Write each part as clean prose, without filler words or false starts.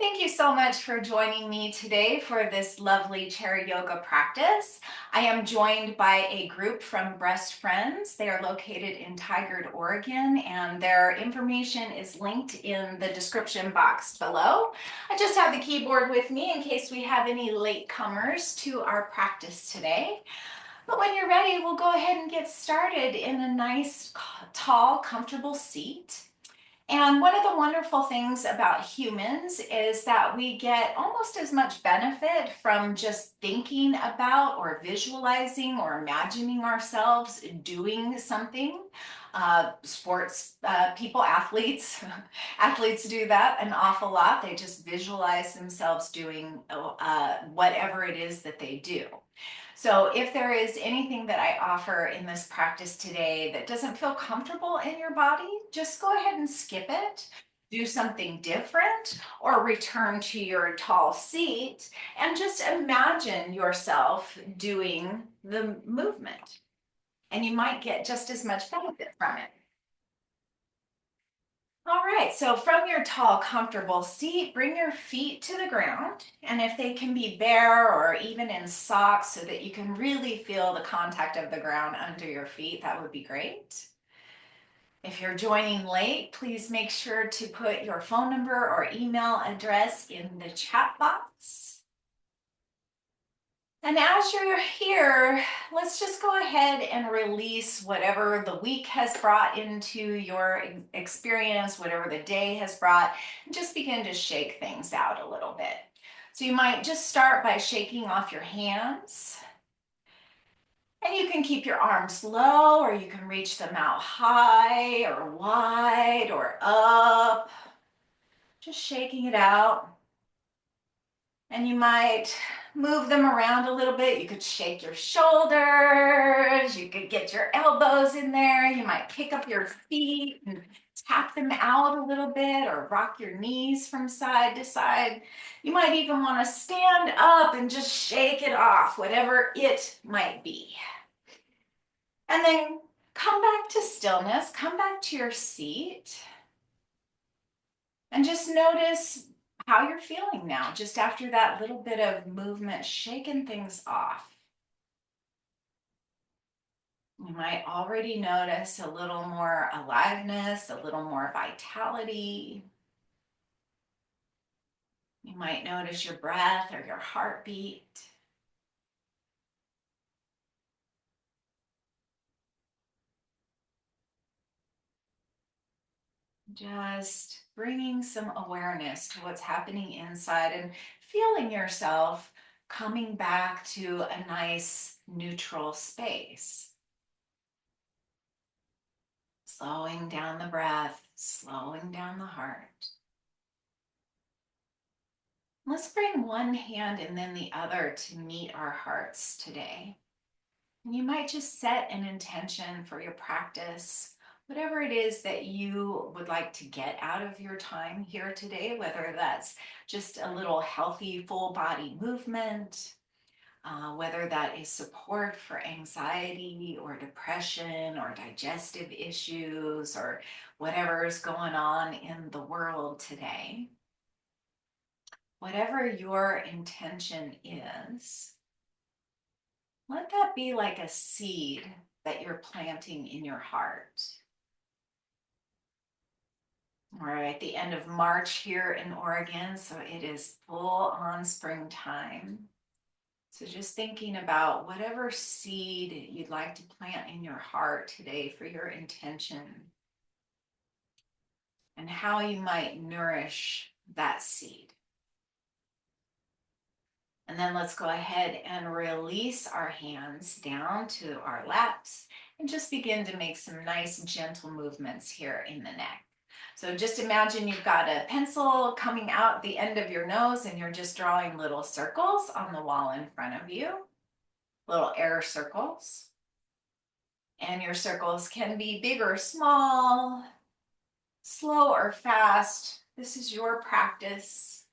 Thank you so much for joining me today for this lovely chair yoga practice. I am joined by a group from Breastfriends. They are located in Tigard, Oregon, and their information is linked in the description box below. I just have the keyboard with me in case we have any latecomers to our practice today. But when you're ready, we'll go ahead and get started in a nice, tall, comfortable seat. And one of the wonderful things about humans is that we get almost as much benefit from just thinking about or visualizing or imagining ourselves doing something. Sports people, athletes, athletes do that an awful lot. They just visualize themselves doing whatever it is that they do. So if there is anything that I offer in this practice today that doesn't feel comfortable in your body, just go ahead and skip it. Do something different or return to your tall seat and just imagine yourself doing the movement. And you might get just as much benefit from it. All right, so from your tall, comfortable seat, bring your feet to the ground. And if they can be bare or even in socks so that you can really feel the contact of the ground under your feet, that would be great. If you're joining late, please make sure to put your phone number or email address in the chat box. And as you're here, let's just go ahead and release whatever the week has brought into your experience, whatever the day has brought, and just begin to shake things out a little bit. So you might just start by shaking off your hands. And you can keep your arms low, or you can reach them out high or wide or up. Just shaking it out. And you might move them around a little bit. You could shake your shoulders. You could get your elbows in there. You might pick up your feet and tap them out a little bit or rock your knees from side to side. You might even want to stand up and just shake it off, whatever it might be. And then come back to stillness. Come back to your seat. And just notice how you're feeling now, just after that little bit of movement, shaking things off. You might already notice a little more aliveness, a little more vitality. You might notice your breath or your heartbeat. Just bringing some awareness to what's happening inside and feeling yourself coming back to a nice neutral space. Slowing down the breath, slowing down the heart. Let's bring one hand and then the other to meet our hearts today. And you might just set an intention for your practice, whatever it is that you would like to get out of your time here today, whether that's just a little healthy full body movement, whether that is support for anxiety or depression or digestive issues or whatever is going on in the world today. Whatever your intention is, let that be like a seed that you're planting in your heart. We're at the end of March here in Oregon, so it is full on springtime. So just thinking about whatever seed you'd like to plant in your heart today for your intention and how you might nourish that seed. And then let's go ahead and release our hands down to our laps and just begin to make some nice gentle movements here in the neck. So just imagine you've got a pencil coming out the end of your nose and you're just drawing little circles on the wall in front of you, little air circles. And your circles can be big or small, slow or fast. This is your practice.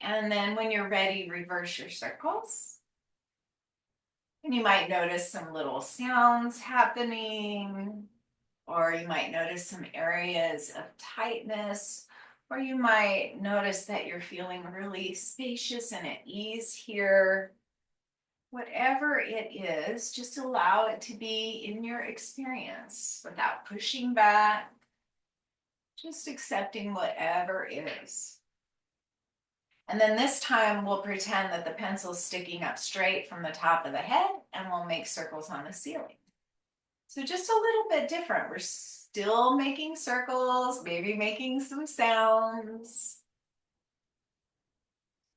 And then when you're ready, reverse your circles. And you might notice some little sounds happening, or you might notice some areas of tightness Or you might notice that you're feeling really spacious and at ease here. Whatever it is, just allow it to be in your experience without pushing back, just accepting whatever is. And then this time we'll pretend that the pencil's sticking up straight from the top of the head and we'll make circles on the ceiling. So just a little bit different. We're still making circles, maybe making some sounds.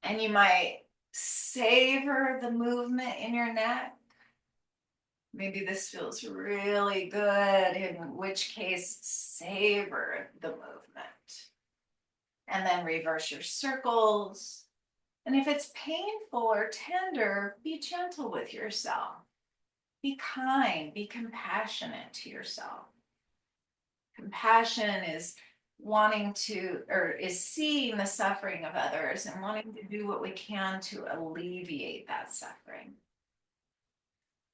And you might savor the movement in your neck. Maybe this feels really good, in which case savor the movement. And then reverse your circles. And if it's painful or tender, be gentle with yourself. Be kind, be compassionate to yourself. Compassion is is seeing the suffering of others and wanting to do what we can to alleviate that suffering.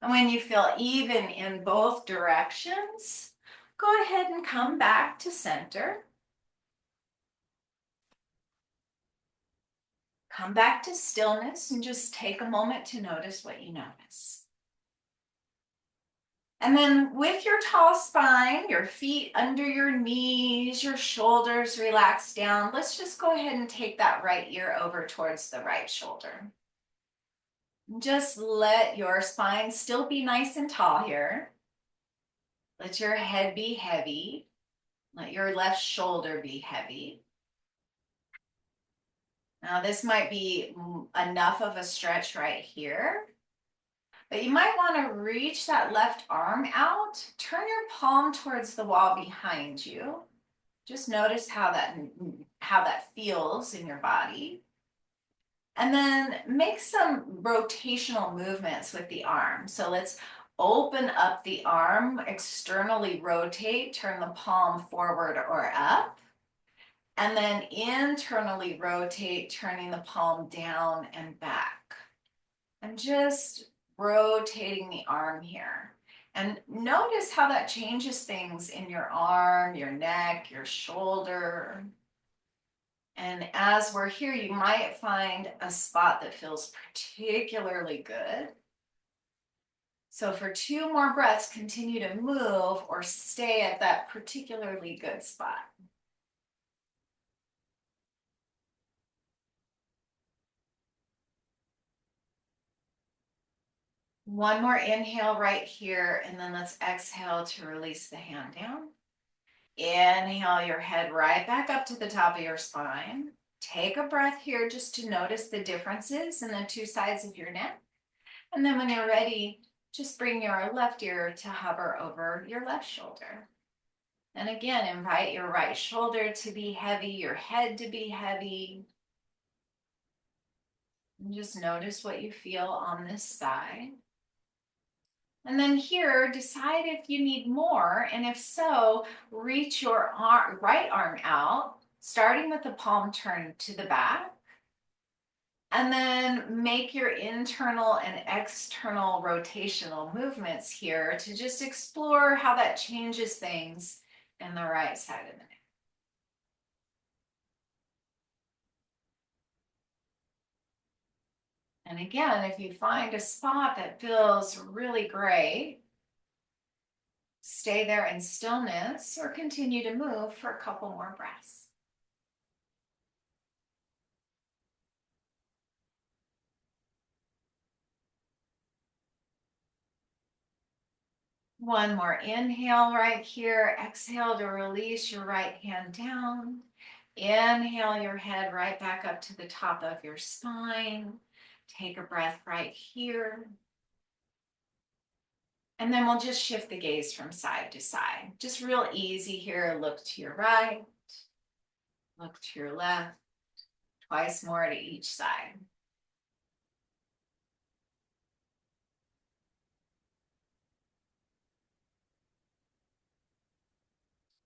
And when you feel even in both directions, go ahead and come back to center. Come back to stillness and just take a moment to notice what you notice. And then with your tall spine, your feet under your knees, your shoulders relaxed down, let's just go ahead and take that right ear over towards the right shoulder. Just let your spine still be nice and tall here. Let your head be heavy. Let your left shoulder be heavy. Now this might be enough of a stretch right here. But you might want to reach that left arm out. Turn your palm towards the wall behind you. Just notice how that feels in your body. And then make some rotational movements with the arm. So let's open up the arm, externally rotate, turn the palm forward or up. And then internally rotate, turning the palm down and back. And just rotating the arm here. And notice how that changes things in your arm, your neck, your shoulder. And as we're here, you might find a spot that feels particularly good. So for 2 more breaths, continue to move or stay at that particularly good spot. One more inhale right here, and then let's exhale to release the hand down. Inhale your head right back up to the top of your spine. Take a breath here just to notice the differences in the 2 sides of your neck. And then when you're ready, just bring your left ear to hover over your left shoulder. And again, invite your right shoulder to be heavy, your head to be heavy. And just notice what you feel on this side. And then here, decide if you need more, and if so, reach your right arm out, starting with the palm turned to the back, and then make your internal and external rotational movements here to just explore how that changes things in the right side of the neck. And again, if you find a spot that feels really great, stay there in stillness or continue to move for a couple more breaths. One more inhale right here. Exhale to release your right hand down. Inhale your head right back up to the top of your spine. Take a breath right here. And then we'll just shift the gaze from side to side. Just real easy here. Look to your right. Look to your left. Twice more to each side.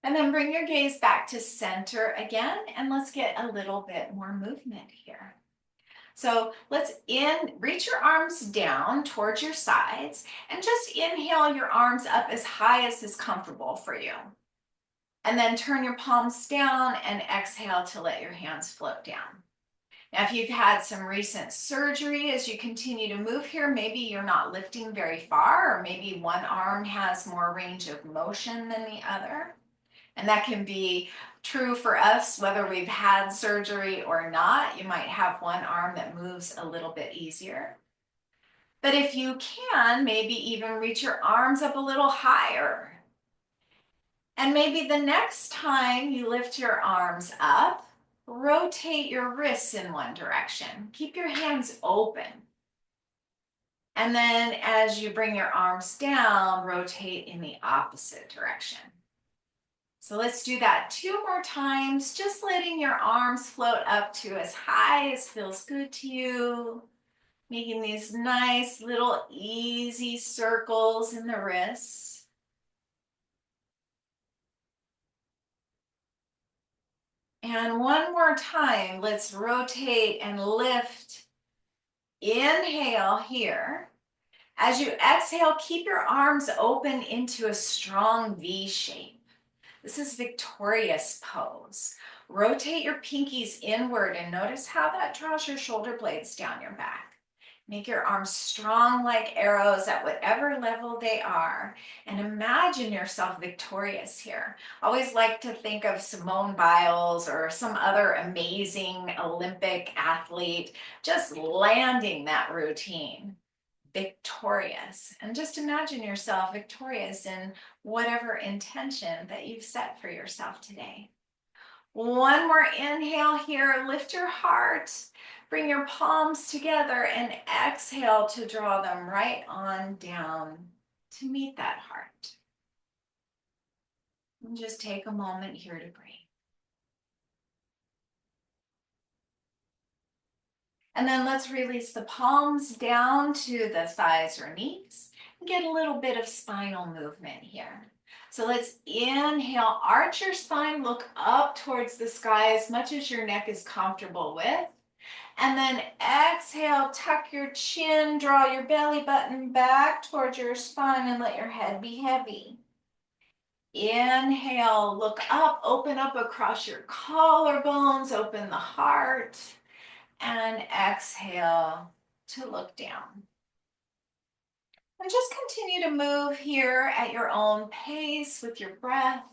And then bring your gaze back to center again, and let's get a little bit more movement here. So let's reach your arms down towards your sides and just inhale your arms up as high as is comfortable for you. And then turn your palms down and exhale to let your hands float down. Now, if you've had some recent surgery, as you continue to move here, maybe you're not lifting very far, or maybe one arm has more range of motion than the other. And that can be true for us, whether we've had surgery or not. You might have one arm that moves a little bit easier. But if you can, maybe even reach your arms up a little higher. And maybe the next time you lift your arms up, rotate your wrists in one direction. Keep your hands open. And then as you bring your arms down, rotate in the opposite direction. So let's do that 2 more times, just letting your arms float up to as high as feels good to you, making these nice little easy circles in the wrists. And one more time, let's rotate and lift. Inhale here. As you exhale, keep your arms open into a strong V shape. This is victorious pose. Rotate your pinkies inward and notice how that draws your shoulder blades down your back. Make your arms strong like arrows at whatever level they are, and imagine yourself victorious here. I always like to think of Simone Biles or some other amazing Olympic athlete just landing that routine. Victorious. And just imagine yourself victorious in whatever intention that you've set for yourself today. One more inhale here. Lift your heart. Bring your palms together and exhale to draw them right on down to meet that heart. And just take a moment here to breathe. And then let's release the palms down to the thighs or knees and get a little bit of spinal movement here. So let's inhale, arch your spine, look up towards the sky as much as your neck is comfortable with. And then exhale, tuck your chin, draw your belly button back towards your spine and let your head be heavy. Inhale, look up, open up across your collarbones, open the heart. And exhale to look down. And just continue to move here at your own pace with your breath.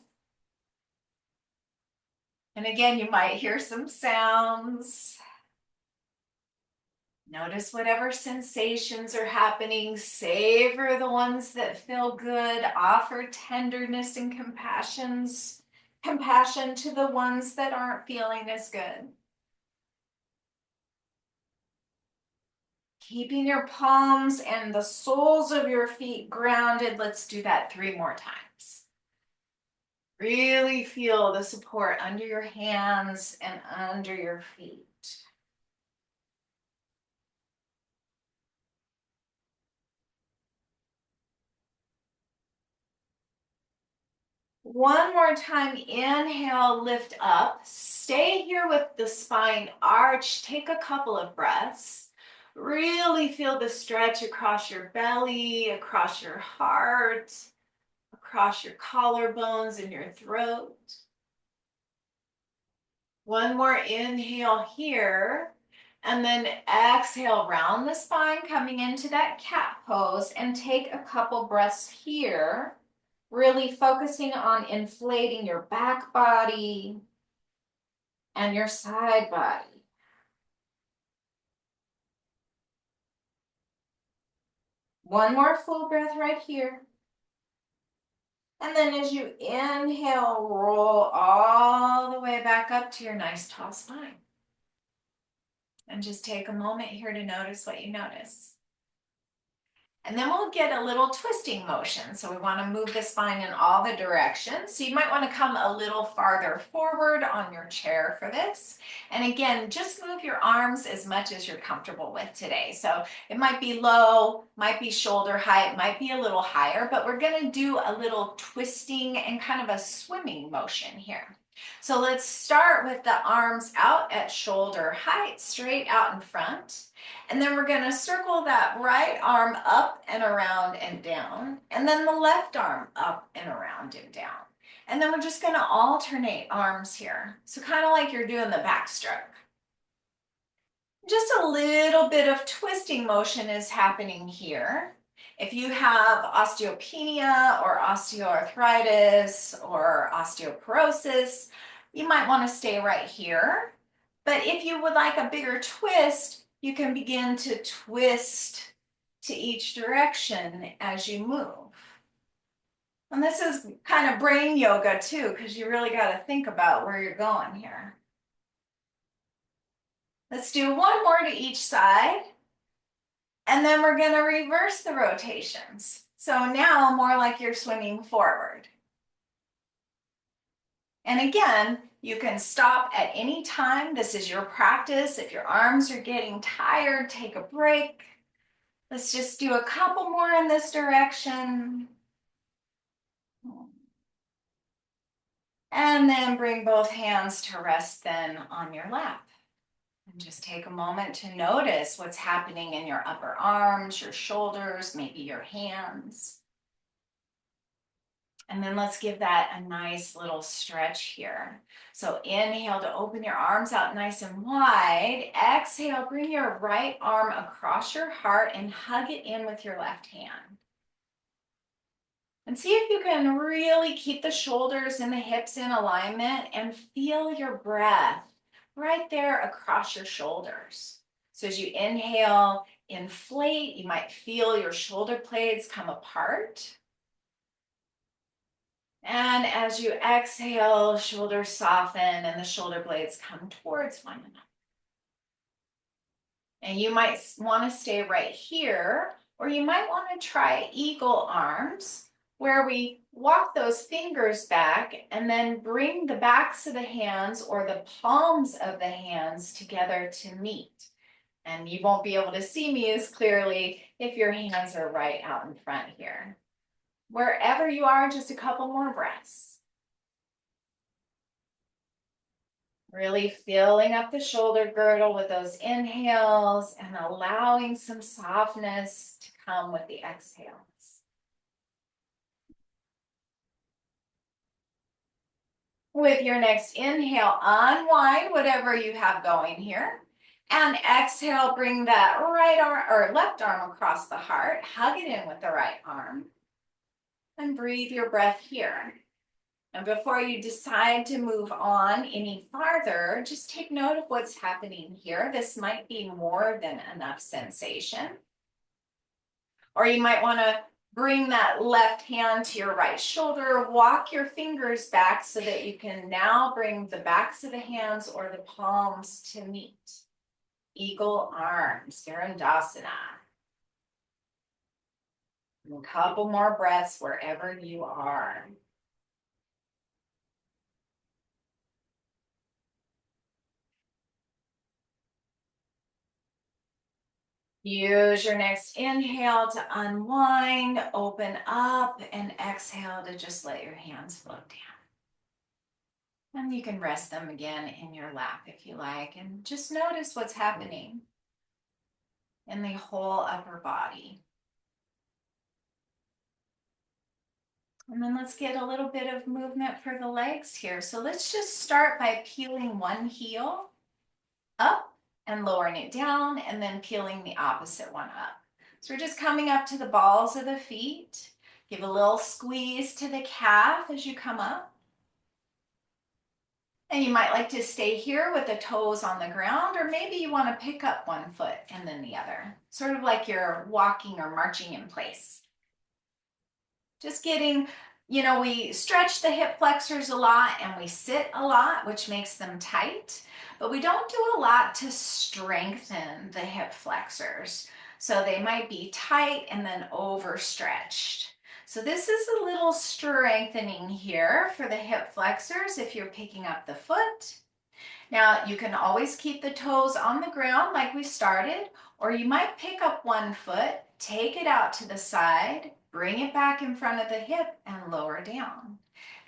And again, you might hear some sounds. Notice whatever sensations are happening. Savor the ones that feel good. Offer tenderness and compassion to the ones that aren't feeling as good. Keeping your palms and the soles of your feet grounded. Let's do that 3 more times. Really feel the support under your hands and under your feet. One more time, inhale, lift up. Stay here with the spine arched. Take a couple of breaths. Really feel the stretch across your belly, across your heart, across your collarbones and your throat. One more inhale here. And then exhale, round the spine, coming into that cat pose, and take a couple breaths here. Really focusing on inflating your back body and your side body. One more full breath right here. And then as you inhale, roll all the way back up to your nice tall spine. And just take a moment here to notice what you notice. And then we'll get a little twisting motion. So we want to move the spine in all the directions. So you might want to come a little farther forward on your chair for this. And again, just move your arms as much as you're comfortable with today. So it might be low, might be shoulder height, might be a little higher, but we're going to do a little twisting and kind of a swimming motion here. So let's start with the arms out at shoulder height, straight out in front. And then we're going to circle that right arm up and around and down, and then the left arm up and around and down. And then we're just gonna alternate arms here. So kind of like you're doing the backstroke. Just a little bit of twisting motion is happening here. If you have osteopenia or osteoarthritis or osteoporosis, you might want to stay right here. But if you would like a bigger twist, you can begin to twist to each direction as you move. And this is kind of brain yoga too, because you really got to think about where you're going here. Let's do one more to each side. And then we're going to reverse the rotations. So now more like you're swimming forward. And again, you can stop at any time. This is your practice. If your arms are getting tired, take a break. Let's just do a couple more in this direction. And then bring both hands to rest then on your lap. And just take a moment to notice what's happening in your upper arms, your shoulders, maybe your hands. And then let's give that a nice little stretch here. So inhale to open your arms out nice and wide. Exhale, bring your right arm across your heart and hug it in with your left hand. And see if you can really keep the shoulders and the hips in alignment and feel your breath right there across your shoulders. So as you inhale, inflate, you might feel your shoulder blades come apart. And as you exhale, shoulders soften and the shoulder blades come towards one another. And you might want to stay right here, or you might want to try eagle arms, where we walk those fingers back and then bring the backs of the hands or the palms of the hands together to meet. And you won't be able to see me as clearly if your hands are right out in front here. Wherever you are, just a couple more breaths. Really filling up the shoulder girdle with those inhales and allowing some softness to come with the exhales. With your next inhale, unwind whatever you have going here. And exhale, bring that right arm or left arm across the heart. Hug it in with the right arm. And breathe your breath here. And before you decide to move on any farther, just take note of what's happening here. This might be more than enough sensation. Or you might want to bring that left hand to your right shoulder, walk your fingers back so that you can now bring the backs of the hands or the palms to meet. Eagle arms, Virandasana. And a couple more breaths wherever you are. Use your next inhale to unwind, open up, and exhale to just let your hands float down. And you can rest them again in your lap if you like, and just notice what's happening in the whole upper body. And then let's get a little bit of movement for the legs here. So let's just start by peeling one heel up and lowering it down, and then peeling the opposite one up. So we're just coming up to the balls of the feet. Give a little squeeze to the calf as you come up. And you might like to stay here with the toes on the ground, or maybe you want to pick up one foot and then the other, sort of like you're walking or marching in place. Just getting, we stretch the hip flexors a lot and we sit a lot, which makes them tight, but we don't do a lot to strengthen the hip flexors. So they might be tight and then overstretched. So this is a little strengthening here for the hip flexors if you're picking up the foot. Now you can always keep the toes on the ground like we started, or you might pick up one foot, take it out to the side, bring it back in front of the hip and lower down.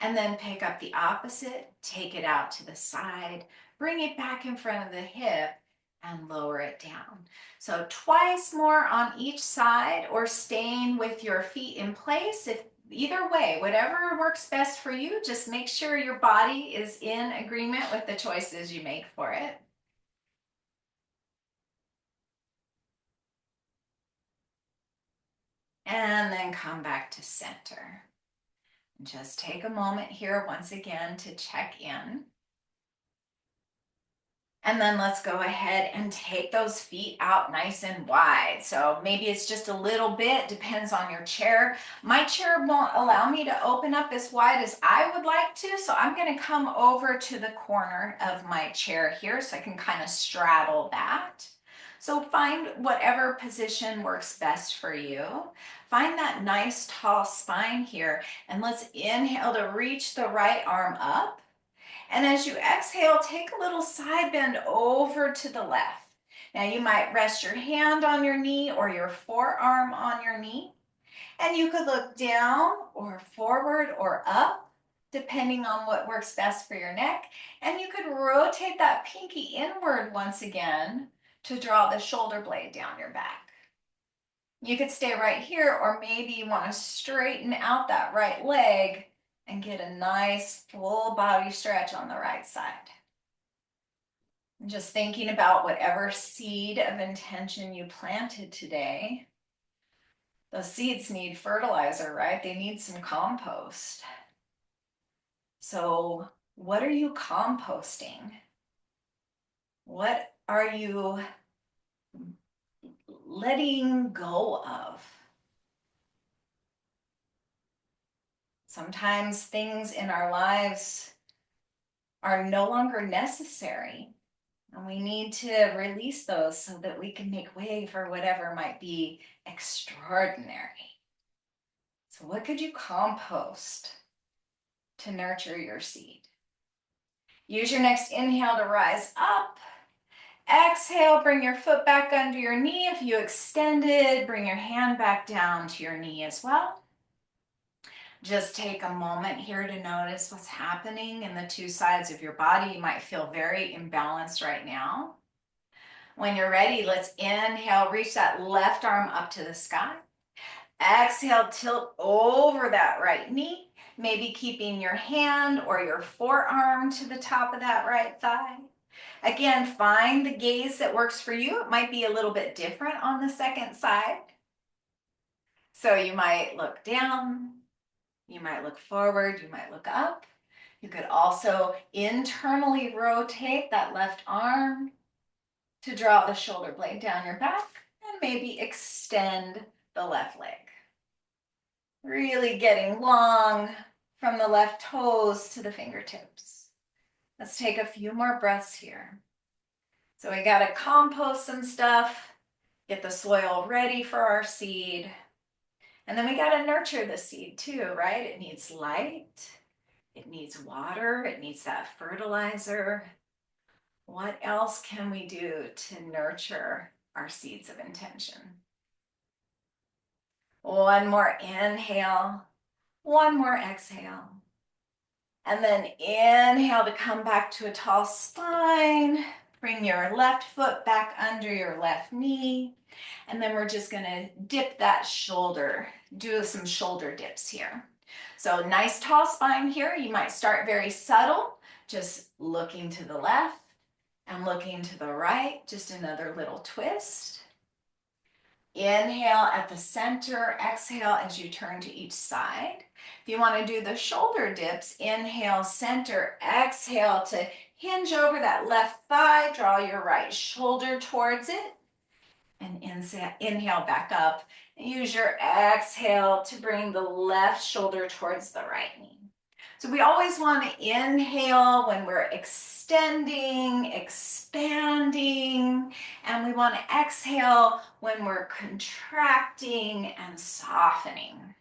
And then pick up the opposite, take it out to the side, bring it back in front of the hip and lower it down. So twice more on each side, or staying with your feet in place if Either way, whatever works best for you, just make sure your body is in agreement with the choices you make for it. And then come back to center. Just take a moment here once again to check in. And then let's go ahead and take those feet out nice and wide. So maybe it's just a little bit, depends on your chair. My chair won't allow me to open up as wide as I would like to, so I'm gonna come over to the corner of my chair here so I can kind of straddle that. So find whatever position works best for you. Find that nice tall spine here, and let's inhale to reach the right arm up. And as you exhale, take a little side bend over to the left. Now you might rest your hand on your knee or your forearm on your knee. And you could look down or forward or up, depending on what works best for your neck. And you could rotate that pinky inward once again to draw the shoulder blade down your back. You could stay right here, or maybe you want to straighten out that right leg and get a nice full body stretch on the right side. Just thinking about whatever seed of intention you planted today. Those seeds need fertilizer, right? They need some compost. So what are you composting? What are you letting go of? Sometimes things in our lives are no longer necessary, and we need to release those so that we can make way for whatever might be extraordinary. So what could you compost to nurture your seed? Use your next inhale to rise up. Exhale, bring your foot back under your knee. If you extended, bring your hand back down to your knee as well. Just take a moment here to notice what's happening in the two sides of your body. You might feel very imbalanced right now. When you're ready, let's inhale, reach that left arm up to the sky. Exhale, tilt over that right knee, maybe keeping your hand or your forearm to the top of that right thigh. Again, find the gaze that works for you. It might be a little bit different on the second side. So you might look down, you might look forward, you might look up. You could also internally rotate that left arm to draw the shoulder blade down your back and maybe extend the left leg. Really getting long from the left toes to the fingertips. Let's take a few more breaths here. So we got to compost some stuff, get the soil ready for our seed. And then we got to nurture the seed too, right? It needs light, it needs water, it needs that fertilizer. What else can we do to nurture our seeds of intention? One more inhale, one more exhale. And then inhale to come back to a tall spine. Bring your left foot back under your left knee. And then we're just gonna dip that shoulder, do some shoulder dips here. So nice tall spine here. You might start very subtle, just looking to the left and looking to the right, just another little twist. Inhale at the center, exhale as you turn to each side. If you want to do the shoulder dips, inhale, center, exhale to hinge over that left thigh, draw your right shoulder towards it, and inhale back up. Use your exhale to bring the left shoulder towards the right knee. So we always want to inhale when we're extending, expanding, and we want to exhale when we're contracting and softening.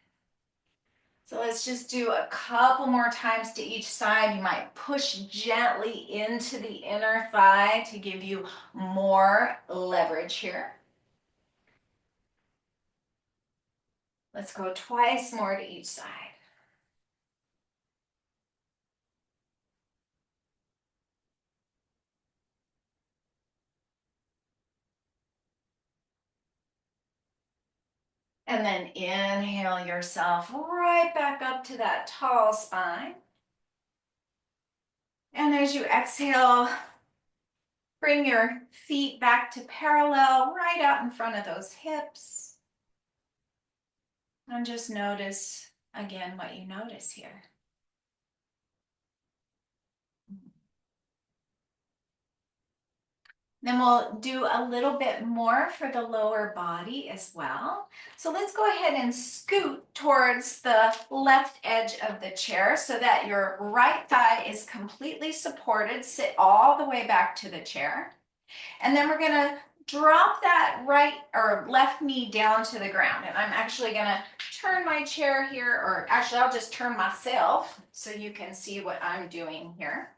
So let's just do a couple more times to each side. You might push gently into the inner thigh to give you more leverage here. Let's go twice more to each side. And then inhale yourself right back up to that tall spine. And as you exhale, bring your feet back to parallel, right out in front of those hips. And just notice again what you notice here. Then we'll do a little bit more for the lower body as well. So let's go ahead and scoot towards the left edge of the chair so that your right thigh is completely supported. Sit all the way back to the chair. And then we're gonna drop that right or left knee down to the ground. And I'm actually gonna turn my chair here, or actually I'll just turn myself so you can see what I'm doing here.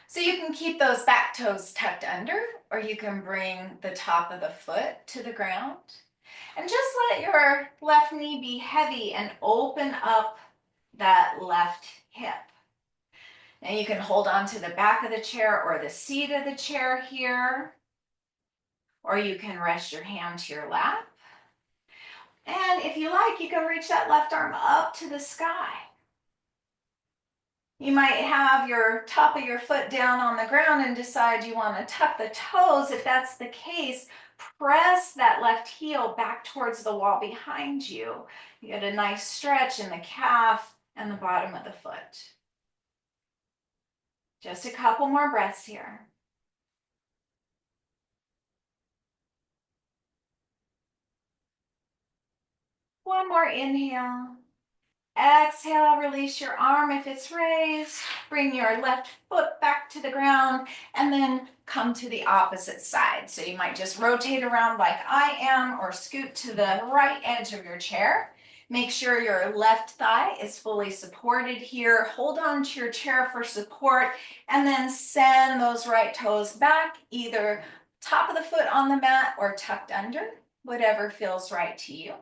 So you can keep those back toes tucked under, or you can bring the top of the foot to the ground. And just let your left knee be heavy and open up that left hip. And you can hold on to the back of the chair or the seat of the chair here, or you can rest your hand to your lap. And if you like, you can reach that left arm up to the sky. You might have your top of your foot down on the ground and decide you want to tuck the toes. If that's the case, press that left heel back towards the wall behind you. You get a nice stretch in the calf and the bottom of the foot. Just a couple more breaths here. One more inhale. Exhale, release your arm if it's raised. Bring your left foot back to the ground and then come to the opposite side. So you might just rotate around like I am or scoot to the right edge of your chair. Make sure your left thigh is fully supported here. Hold on to your chair for support and then send those right toes back, either top of the foot on the mat or tucked under, whatever feels right to you.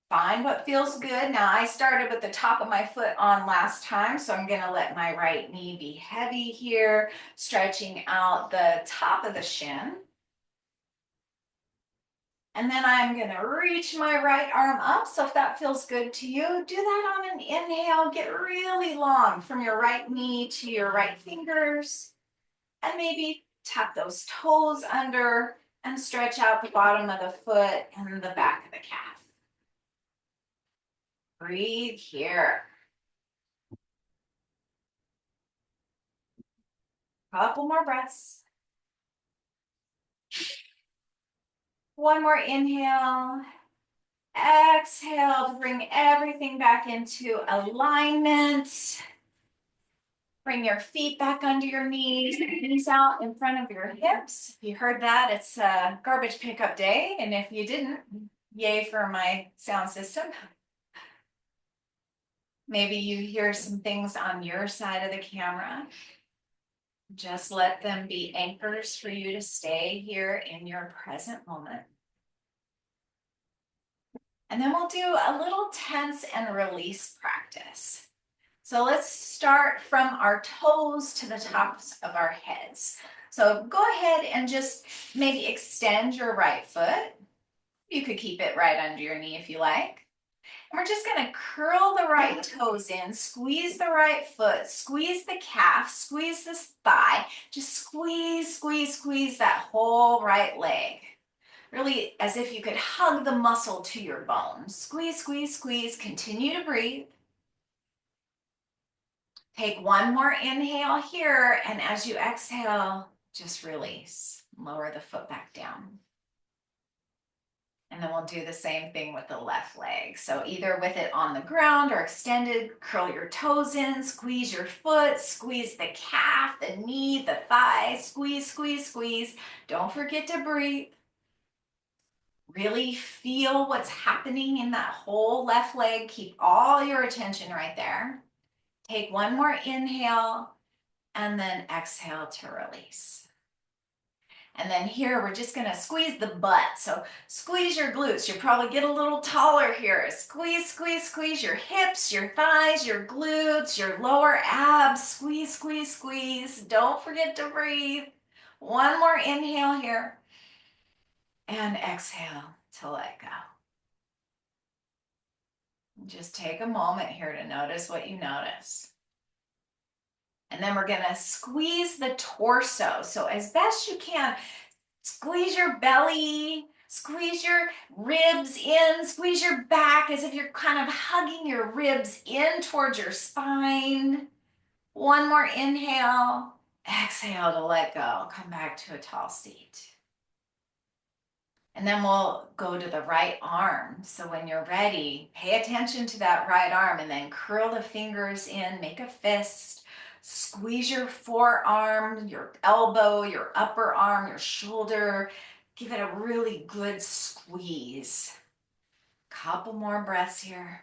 Find what feels good. Now I started with the top of my foot on last time, so I'm gonna let my right knee be heavy here, stretching out the top of the shin. And then I'm gonna reach my right arm up, so if that feels good to you, do that on an inhale. Get really long from your right knee to your right fingers, and maybe tuck those toes under and stretch out the bottom of the foot and the back of the calf. Breathe here. Couple more breaths. One more inhale. Exhale to bring everything back into alignment. Bring your feet back under your knees out in front of your hips. If you heard that, it's a garbage pickup day. And if you didn't, yay for my sound system. Maybe you hear some things on your side of the camera. Just let them be anchors for you to stay here in your present moment. And then we'll do a little tense and release practice. So let's start from our toes to the tops of our heads. So go ahead and just maybe extend your right foot. You could keep it right under your knee if you like. And we're just gonna curl the right toes in, squeeze the right foot, squeeze the calf, squeeze this thigh, just squeeze, squeeze, squeeze that whole right leg. Really as if you could hug the muscle to your bones. Squeeze, squeeze, squeeze, continue to breathe. Take one more inhale here, and as you exhale, just release. Lower the foot back down. And then we'll do the same thing with the left leg. So either with it on the ground or extended, curl your toes in, squeeze your foot, squeeze the calf, the knee, the thigh, squeeze, squeeze, squeeze. Don't forget to breathe. Really feel what's happening in that whole left leg. Keep all your attention right there. Take one more inhale and then exhale to release. And then here, we're just gonna squeeze the butt. So squeeze your glutes. You'll probably get a little taller here. Squeeze, squeeze, squeeze your hips, your thighs, your glutes, your lower abs. Squeeze, squeeze, squeeze. Don't forget to breathe. One more inhale here. And exhale to let go. Just take a moment here to notice what you notice. And then we're gonna squeeze the torso. So as best you can, squeeze your belly, squeeze your ribs in, squeeze your back as if you're kind of hugging your ribs in towards your spine. One more inhale, exhale to let go. Come back to a tall seat. And then we'll go to the right arm. So when you're ready, pay attention to that right arm and then curl the fingers in, make a fist, squeeze your forearm, your elbow, your upper arm, your shoulder. Give it a really good squeeze. Couple more breaths here.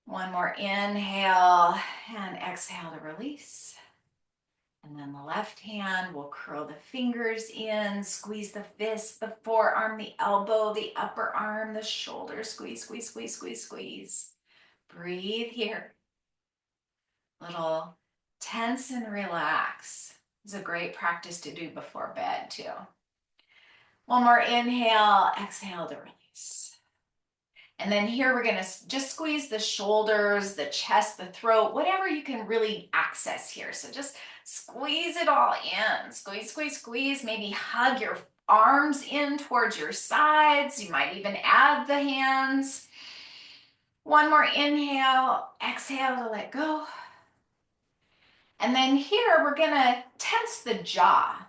One more inhale and exhale to release. And then the left hand will curl the fingers in, squeeze the fist, the forearm, the elbow, the upper arm, the shoulder. Squeeze, squeeze, squeeze, squeeze, squeeze. Breathe here. Little tense and relax. It's a great practice to do before bed too. One more inhale, exhale to release. And then here we're gonna just squeeze the shoulders, the chest, the throat, whatever you can really access here. So just squeeze it all in. Squeeze, squeeze, squeeze. Maybe hug your arms in towards your sides. You might even add the hands. One more inhale, exhale to let go. And then here we're gonna tense the jaw.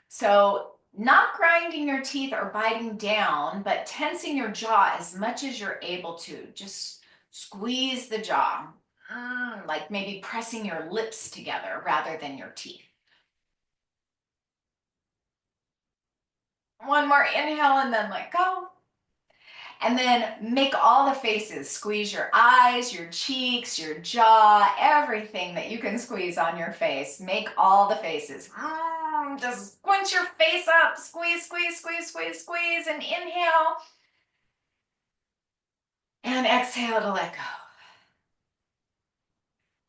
So not grinding your teeth or biting down, but tensing your jaw as much as you're able to. Just squeeze the jaw, like maybe pressing your lips together rather than your teeth. One more inhale and then let go. And then make all the faces. Squeeze your eyes, your cheeks, your jaw, everything that you can squeeze on your face. Make all the faces. Just squinch your face up. Squeeze, squeeze, squeeze, squeeze, squeeze. And inhale. And exhale to let go.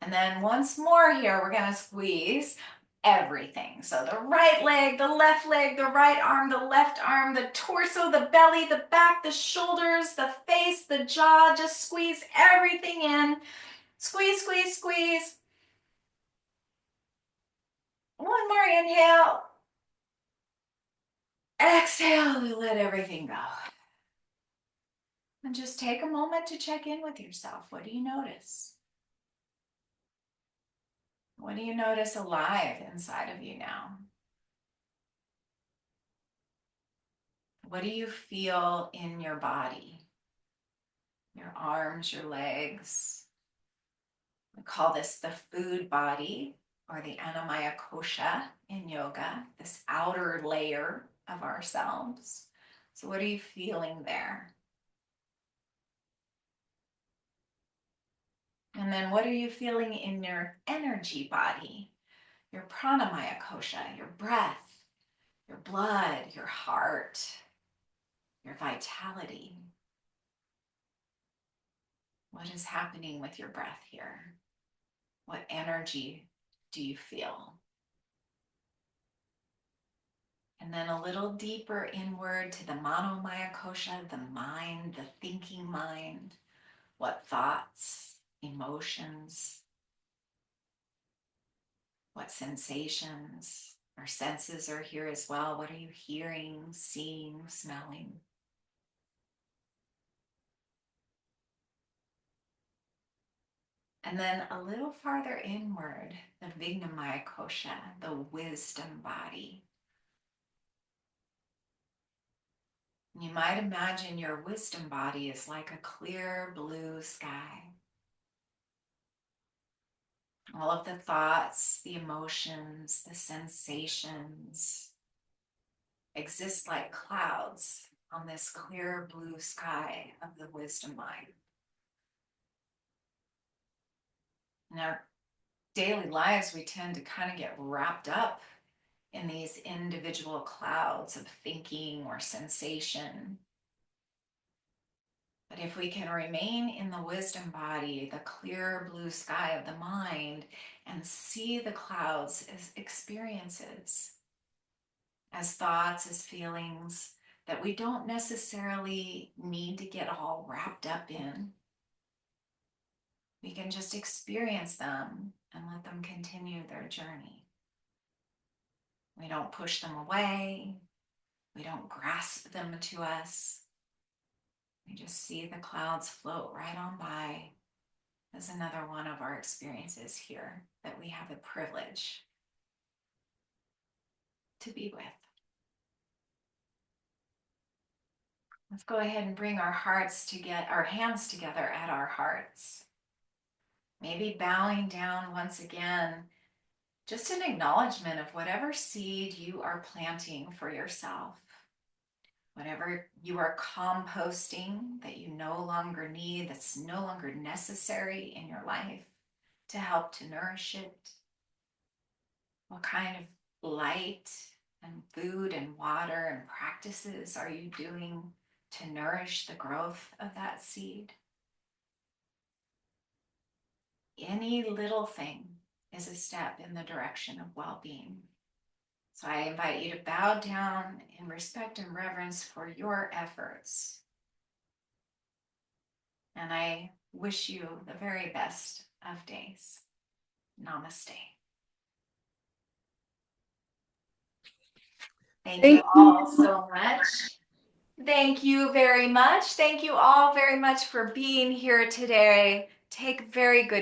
And then once more here, we're going to squeeze everything. So the right leg, the right arm, the left arm, the torso, the belly, the back, the shoulders, the face, the jaw. Just squeeze everything in. Squeeze, squeeze, squeeze. One more inhale. Exhale to let everything go. And just take a moment to check in with yourself. What do you notice? What do you notice alive inside of you now? What do you feel in your body? Your arms, your legs. We call this the food body or the anamaya kosha in yoga, this outer layer of ourselves. So what are you feeling there? And then what are you feeling in your energy body? Your pranamaya kosha, your breath, your blood, your heart, your vitality. What is happening with your breath here? What energy do you feel? And then a little deeper inward to the manomaya kosha, the mind, the thinking mind. What thoughts, emotions, what sensations? Our senses are here as well. What are you hearing, seeing, smelling? And then a little farther inward, the Vignamaya kosha, the wisdom body. You might imagine your wisdom body is like a clear blue sky. All of the thoughts, the emotions, the sensations exist like clouds on this clear blue sky of the wisdom mind. In our daily lives, we tend to kind of get wrapped up in these individual clouds of thinking or sensation. But if we can remain in the wisdom body, the clear blue sky of the mind, and see the clouds as experiences, as thoughts, as feelings that we don't necessarily need to get all wrapped up in. We can just experience them and let them continue their journey. We don't push them away. We don't grasp them to us. We just see the clouds float right on by as another one of our experiences here that we have the privilege to be with. Let's go ahead and bring our hearts to get our hands together at our hearts. Maybe bowing down once again, just an acknowledgement of whatever seed you are planting for yourself, whatever you are composting that you no longer need, that's no longer necessary in your life to help to nourish it. What kind of light and food and water and practices are you doing to nourish the growth of that seed? Any little thing is a step in the direction of well-being. So I invite you to bow down in respect and reverence for your efforts. And I wish you the very best of days. Namaste. Thank you Thank all you. so much. Thank you very much. Thank you all very much for being here today. Take very good